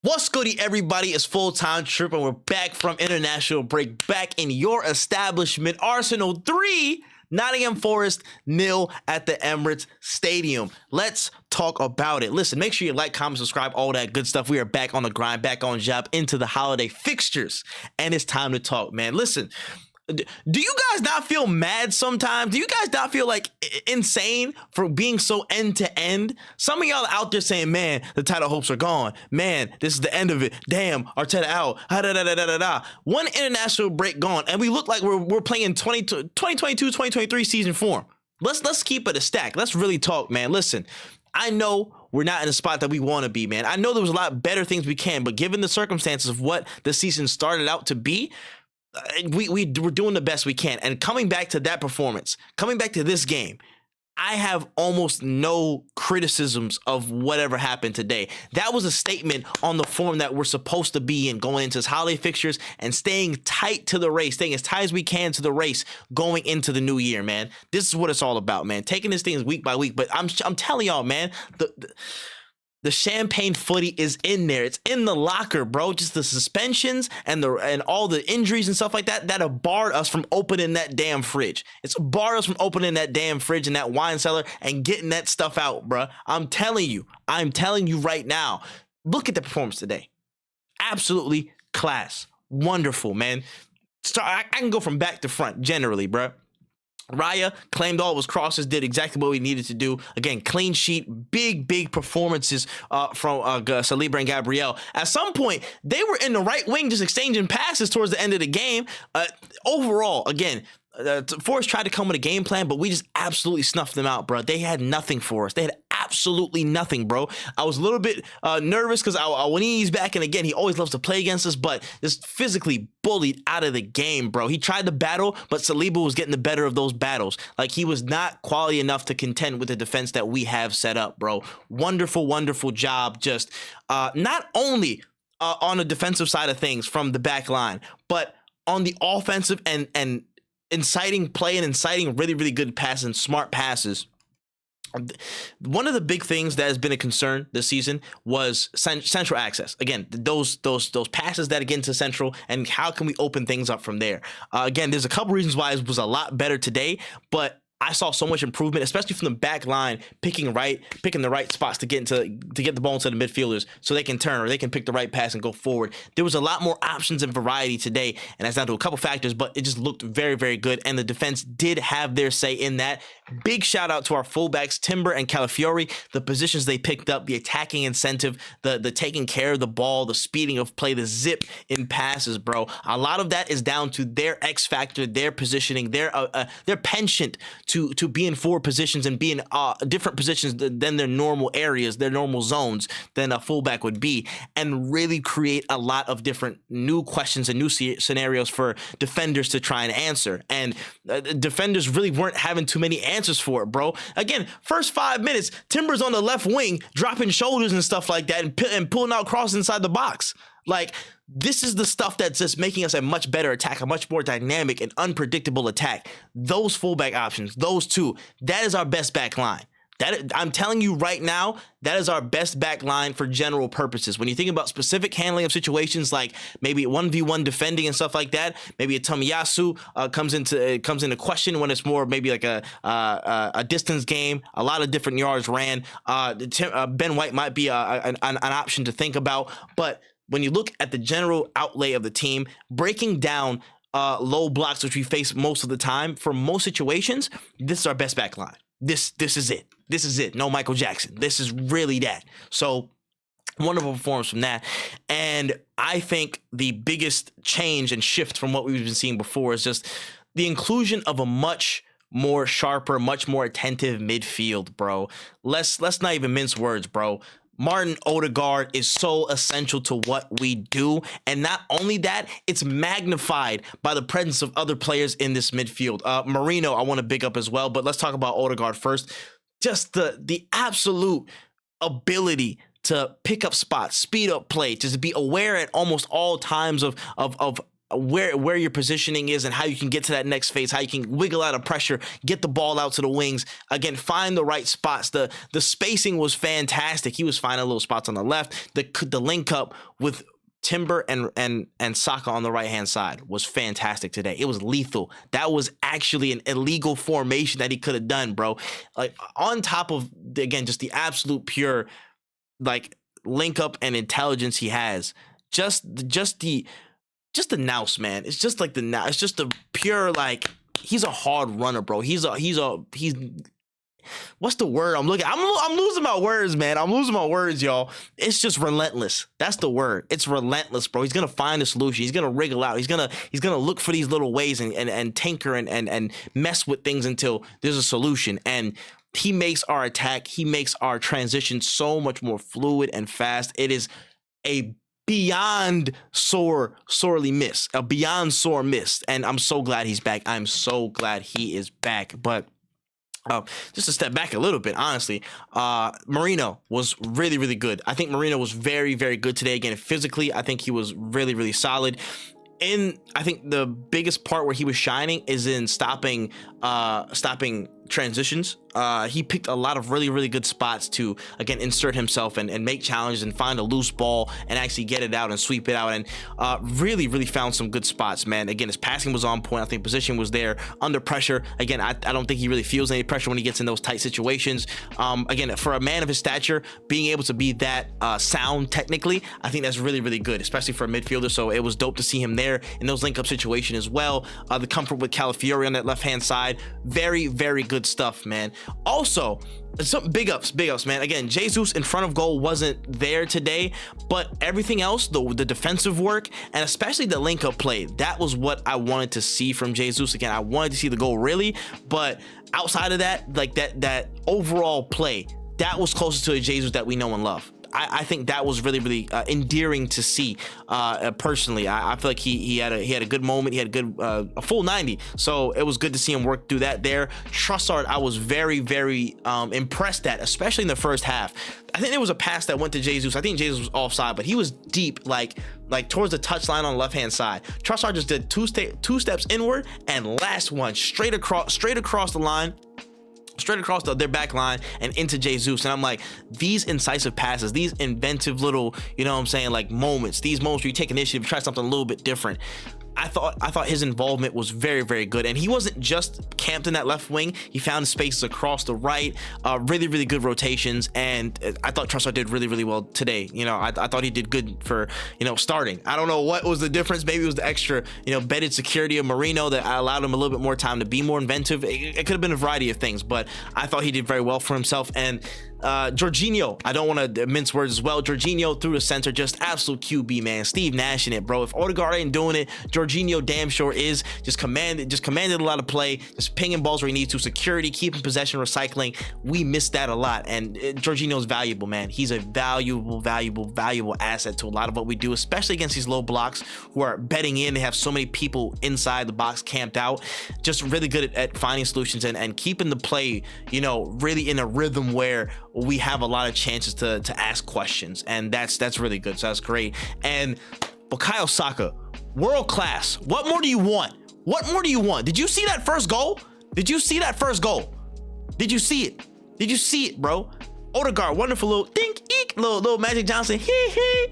What's goody, everybody? It's full-time trip, and we're back from international break, back in your establishment. Arsenal 3, Nottingham Forest 0 at the Emirates Stadium. Let's talk about it. Listen, make sure you like, comment, subscribe, all that good stuff. We are back on the grind, back on job into the holiday fixtures, and it's time to talk, man. Listen, do you guys not feel mad sometimes? Do you guys not feel like insane for being so end to end? Some of y'all are out there saying, man, the title hopes are gone. Man, this is the end of it. Damn, Arteta out. One international break gone, and we look like we're playing 2022, 2023 season form. Let's keep it a stack. Let's really talk, man. Listen, I know we're not in the spot that we want to be, man. I know there was a lot better things we can, but given the circumstances of what the season started out to be, we're doing the best we can. And coming back to that performance, coming back to this game, I have almost no criticisms of whatever happened today. That was a statement on the form that we're supposed to be in going into this holiday fixtures and staying tight to the race, staying as tight as we can to the race going into the new year, man. This is what it's all about, man. Taking this thing week by week. But I'm telling y'all, man, the champagne footy is in there. It's in the locker, bro. Just the suspensions and all the injuries and stuff like that have barred us from opening that damn fridge. It's barred us from opening that damn fridge and that wine cellar and getting that stuff out, bro. I'm telling you right now. Look at the performance today. Absolutely class. Wonderful, man. I can go from back to front generally, bro. Raya claimed all of his crosses, did exactly what we needed to do. Again, clean sheet, big performances from Saliba and Gabriel. At some point, they were in the right wing just exchanging passes towards the end of the game. Overall, again, Forrest tried to come with a game plan, but we just absolutely snuffed them out, bro. They had nothing for us. They had absolutely nothing, bro. I was a little bit nervous because when he's back, and again, he always loves to play against us, but just physically bullied out of the game, bro. He tried to battle, but Saliba was getting the better of those battles. Like, he was not quality enough to contend with the defense that we have set up, bro. Wonderful job. Just not only on the defensive side of things from the back line, but on the offensive and inciting play and inciting really good passes and smart passes. One of the big things that has been a concern this season was central access. Again, those passes that get into central, and how can we open things up from there? Again, there's a couple reasons why it was a lot better today, but I saw so much improvement, especially from the back line, picking the right spots to get the ball into the midfielders so they can turn or they can pick the right pass and go forward. There was a lot more options and variety today, and that's down to a couple factors, but it just looked very good, and the defense did have their say in that. Big shout out to our fullbacks, Timber and Calafiori, the positions they picked up, the attacking incentive, the taking care of the ball, the speeding of play, the zip in passes, bro. A lot of that is down to their X factor, their positioning, their penchant to be in forward positions and be in different positions than their normal areas, their normal zones than a fullback would be, and really create a lot of different new questions and new scenarios for defenders to try and answer. And defenders really weren't having too many answers for it, bro. Again, first 5 minutes, Timber's on the left wing, dropping shoulders and stuff like that, and pulling out crosses inside the box. Like, this is the stuff that's just making us a much better attack, a much more dynamic and unpredictable attack. Those fullback options, those two, that is our best back line. I'm telling you right now, that is our best back line for general purposes. When you think about specific handling of situations like maybe 1v1 defending and stuff like that, maybe a Tomiyasu comes into question when it's more maybe like a distance game, a lot of different yards ran. Ben White might be an option to think about, but when you look at the general outlay of the team, breaking down low blocks, which we face most of the time, for most situations, this is our best back line. This is it. This is it. No Michael Jackson. This is really that. So, wonderful performance from that. And I think the biggest change and shift from what we've been seeing before is just the inclusion of a much more sharper, much more attentive midfield, bro. Let's not even mince words, bro. Martin Odegaard is so essential to what we do. And not only that, it's magnified by the presence of other players in this midfield. Marino, I want to big up as well, but let's talk about Odegaard first. Just the absolute ability to pick up spots, speed up play, just be aware at almost all times of where your positioning is and how you can get to that next phase, how you can wiggle out of pressure, get the ball out to the wings. Again, find the right spots. The spacing was fantastic. He was finding little spots on the left. The link up with Timber and Saka on the right hand side was fantastic today. It was lethal. That was actually an illegal formation that he could have done, bro. Like, on top of, again, just the absolute pure, like, link up and intelligence he has. Just the nous, man. It's just like the nous. It's just the pure, like, he's a hard runner, bro. He's what's the word I'm looking? I'm losing my words, man. I'm losing my words, y'all. It's just relentless. That's the word. It's relentless, bro. He's gonna find a solution. He's gonna wriggle out. He's gonna look for these little ways and tinker and mess with things until there's a solution. And he makes our attack, he makes our transition so much more fluid and fast. It is a beyond sorely miss, a beyond sore miss. And I'm so glad he's back. I'm so glad he is back. But just to step back a little bit, honestly, Marino was really, really good. I think Marino was very, very good today. Again, physically, I think he was really, really solid. I think the biggest part where he was shining is in stopping transitions. He picked a lot of really, really good spots to, again, insert himself and make challenges and find a loose ball and actually get it out and sweep it out, and really, really found some good spots, man. Again, his passing was on point. I think position was there. Under pressure, again, I don't think he really feels any pressure when he gets in those tight situations. Again, for a man of his stature, being able to be that sound technically, I think that's really, really good, especially for a midfielder. So it was dope to see him there in those link-up situations as well. The comfort with Calafiori on that left-hand side, very, very good stuff, man. Also, some big ups, man. Again, Jesus in front of goal wasn't there today, but everything else, the defensive work and especially the link up play, that was what I wanted to see from Jesus. Again, I wanted to see the goal really, but outside of that, like that overall play, that was closer to a Jesus that we know and love. I think that was really, really endearing to see. Personally, I feel like he had a good moment. He had a full 90, so it was good to see him work through that there. Trossard, I was very, very impressed at, especially in the first half. I think there was a pass that went to Jesus. I think Jesus was offside, but he was deep, like towards the touchline on the left hand side. Trossard just did two steps inward and last one straight across the line, straight across their back line and into Jesus. And I'm like, these incisive passes, these inventive little, you know what I'm saying, like moments, these moments where you take initiative, try something a little bit different. I thought his involvement was very, very good, and he wasn't just camped in that left wing. He found spaces across the right, really, really good rotations, and I thought Trossard did really, really well today. You know, I thought he did good for, you know, starting. I don't know what was the difference. Maybe it was the extra, you know, bedded security of Marino that allowed him a little bit more time to be more inventive. It could have been a variety of things, but I thought he did very well for himself. And Jorginho, I don't want to mince words as well. Jorginho through the center, just absolute QB, man. Steve Nash in it, bro. If Odegaard ain't doing it, Jorginho damn sure is. Just commanded a lot of play, just pinging balls where he needs to, security, keeping possession, recycling. We missed that a lot, and Jorginho's valuable, man. He's a valuable asset to a lot of what we do, especially against these low blocks who are betting in. They have so many people inside the box camped out. Just really good at finding solutions and keeping the play, you know, really in a rhythm where we have a lot of chances to ask questions, and that's really good. So that's great. And Bukayo Saka, world class. What more do you want? What more do you want? Did you see that first goal? Did you see that first goal? Did you see it? Did you see it, bro? Odegaard, wonderful little think, eek, little Magic Johnson,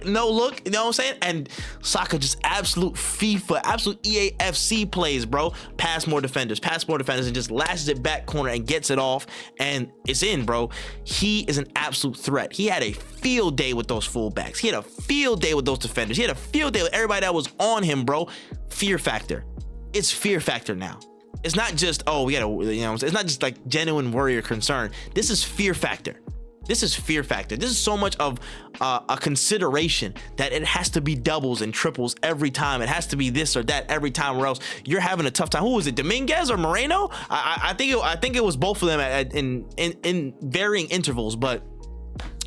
no look, you know what I'm saying? And Saka just absolute FIFA, absolute EAFC plays, bro. Pass more defenders, and just lashes it back corner and gets it off, and it's in, bro. He is an absolute threat. He had a field day with those fullbacks. He had a field day with those defenders. He had a field day with everybody that was on him, bro. Fear factor. It's fear factor now. It's not just, oh, we gotta, you know, it's not just like genuine worry or concern. This is fear factor. This is fear factor. This is so much of a consideration that it has to be doubles and triples every time. It has to be this or that every time, or else you're having a tough time. Who was it, Dominguez or Moreno? I think it was both of them in varying intervals, but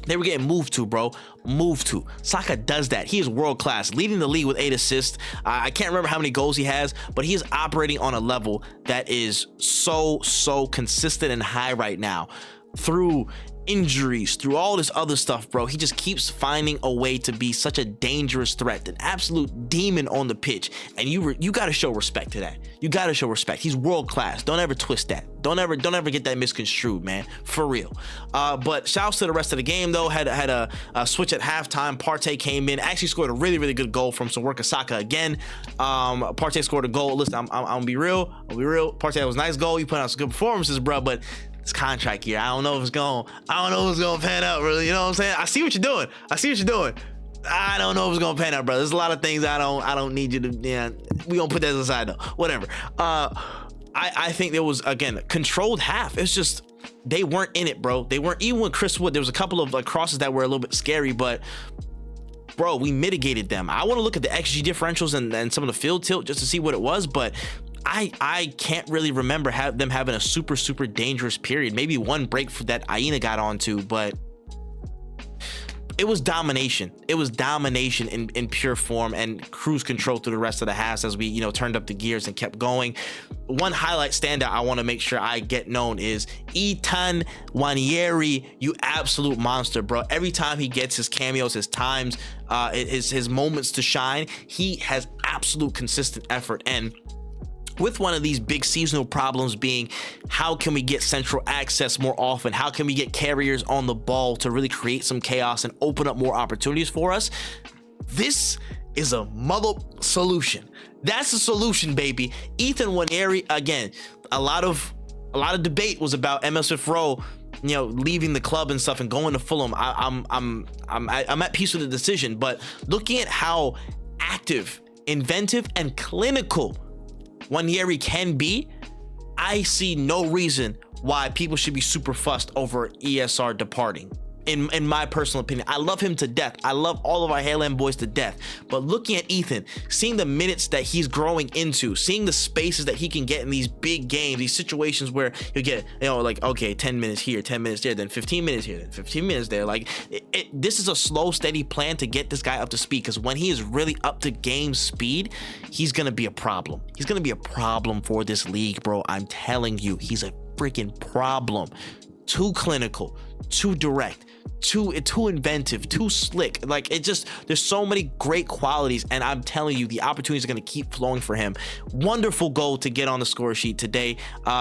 they were getting moved to, bro. Moved to. Saka does that. He is world class, leading the league with 8 assists. I can't remember how many goals he has, but he is operating on a level that is so consistent and high right now. Through injuries, through all this other stuff, bro, he just keeps finding a way to be such a dangerous threat, an absolute demon on the pitch. And you got to show respect to that. You got to show respect. He's world class. Don't ever twist that. Don't ever get that misconstrued, man, for real. But shouts to the rest of the game, though. Had a switch at halftime. Partey came in, actually scored a really good goal from some work of Saka again. Partey scored a goal. Listen, I'm gonna be real. Partey was a nice goal. You put out some good performances, bro, but this contract here, I don't know if it's gonna pan out, really. You know what I'm saying? I see what you're doing. I don't know if it's gonna pan out, bro. There's a lot of things I don't need you to. Yeah, we gonna put that aside though. Whatever. I think there was, again, controlled half. It's just they weren't in it, bro. They weren't. Even with Chris Wood, there was a couple of crosses that were a little bit scary, but bro, we mitigated them. I want to look at the XG differentials and some of the field tilt just to see what it was, but I can't really remember them having a super dangerous period. Maybe one break that Aina got onto, but it was domination. It was domination in pure form and cruise control through the rest of the halves as we, turned up the gears and kept going. One highlight standout I want to make sure I get known is Ethan Nwaneri. You absolute monster, bro. Every time he gets his cameos, his times, his moments to shine, he has absolute consistent effort. And with one of these big seasonal problems being, how can we get central access more often? How can we get carriers on the ball to really create some chaos and open up more opportunities for us? This is a mother solution. That's a solution, baby. Ethan Nwaneri, again, a lot of debate was about MS Smith Rowe, leaving the club and stuff and going to Fulham. I'm at peace with the decision, but looking at how active, inventive, and clinical Nwaneri can be, I see no reason why people should be super fussed over ESR departing. In my personal opinion, I love him to death. I love all of our Haaland boys to death. But looking at Ethan, seeing the minutes that he's growing into, seeing the spaces that he can get in these big games, these situations where he'll get, okay, 10 minutes here, 10 minutes there, then 15 minutes here, then 15 minutes there. This is a slow, steady plan to get this guy up to speed, because when he is really up to game speed, he's going to be a problem. He's going to be a problem for this league, bro. I'm telling you, he's a freaking problem. Too clinical, too direct, too inventive, too slick. There's so many great qualities, and I'm telling you, the opportunities are going to keep flowing for him. Wonderful goal to get on the score sheet today.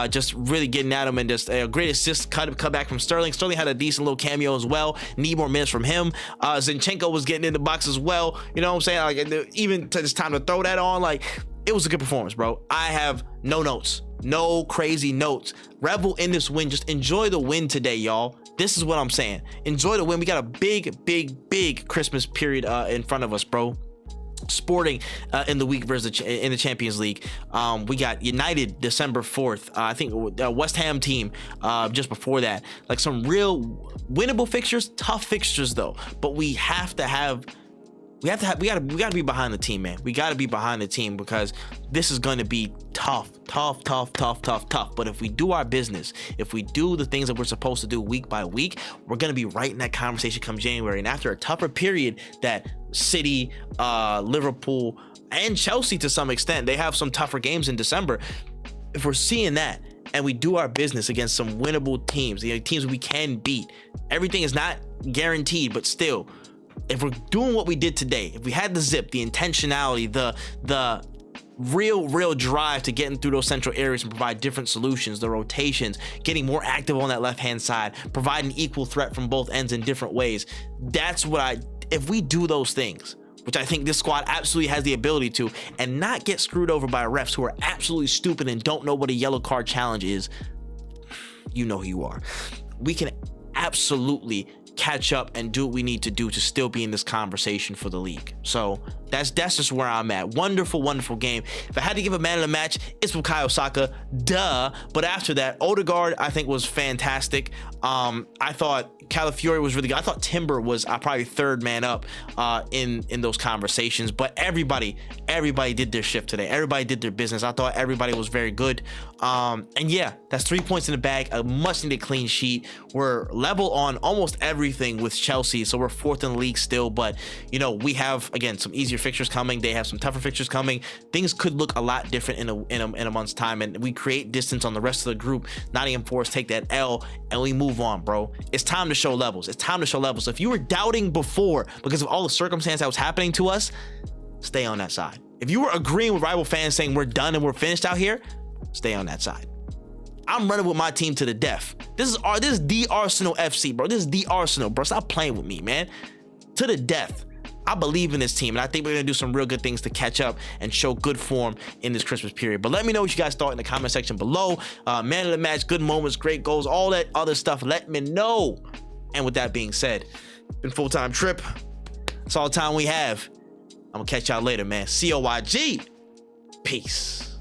Just really getting at him, and just a great assist cut back from Sterling. Sterling had a decent little cameo as well. Need more minutes from him. Zinchenko was getting in the box as well. You know what I'm saying? Even to this time to throw that on, it was a good performance, bro. I have no notes. No crazy notes. Revel in this win. Just enjoy the win today, y'all. This is what I'm saying. Enjoy the win. We got a big Christmas period in front of us, bro. Sporting in the week versus in the Champions League. We got United December 4th. I think West Ham team just before that. Some real winnable fixtures, tough fixtures though. But we gotta be behind the team, man. We gotta be behind the team, because this is gonna be tough. But if we do our business, if we do the things that we're supposed to do week by week, we're gonna be right in that conversation come January. And after a tougher period that City, Liverpool, and Chelsea to some extent, they have some tougher games in December. If we're seeing that and we do our business against some winnable teams, teams we can beat, everything is not guaranteed, but still, if we're doing what we did today, if we had the zip, the intentionality, the real drive to getting through those central areas and provide different solutions, the rotations, getting more active on that left-hand side, providing equal threat from both ends in different ways, if we do those things, which I think this squad absolutely has the ability to, and not get screwed over by refs who are absolutely stupid and don't know what a yellow card challenge is, you know who you are. We can absolutely catch up and do what we need to do to still be in this conversation for the league. So that's just where I'm at. Wonderful game. If I had to give a man of the match, it's Bukayo Saka, duh. But after that, Odegaard I think was fantastic. I thought Calafiori was really good. I thought Timber was probably third man up in those conversations. But everybody did their shift today. Everybody did their business. I thought everybody was very good. And yeah, that's 3 points in the bag. A much needed clean sheet. We're level on almost every everything with Chelsea. So we're 4th in the league still, but you know, we have, again, some easier fixtures coming. They have some tougher fixtures coming. Things could look a lot different in a month's time, and we create distance on the rest of the group. Nottingham Forest take that L and we move on, bro. It's time to show levels. It's time to show levels. So if you were doubting before because of all the circumstance that was happening to us, stay on that side. If you were agreeing with rival fans saying we're done and we're finished out here, stay on that side. I'm running with my team to the death. This is the Arsenal FC, bro. This is the Arsenal, bro. Stop playing with me, man. To the death. I believe in this team, and I think we're gonna do some real good things to catch up and show good form in this Christmas period. But let me know what you guys thought in the comment section below. Man of the match, good moments, great goals, all that other stuff. Let me know. And with that being said, been full-time trip. That's all the time we have. I'm gonna catch y'all later, man. COYG. Peace.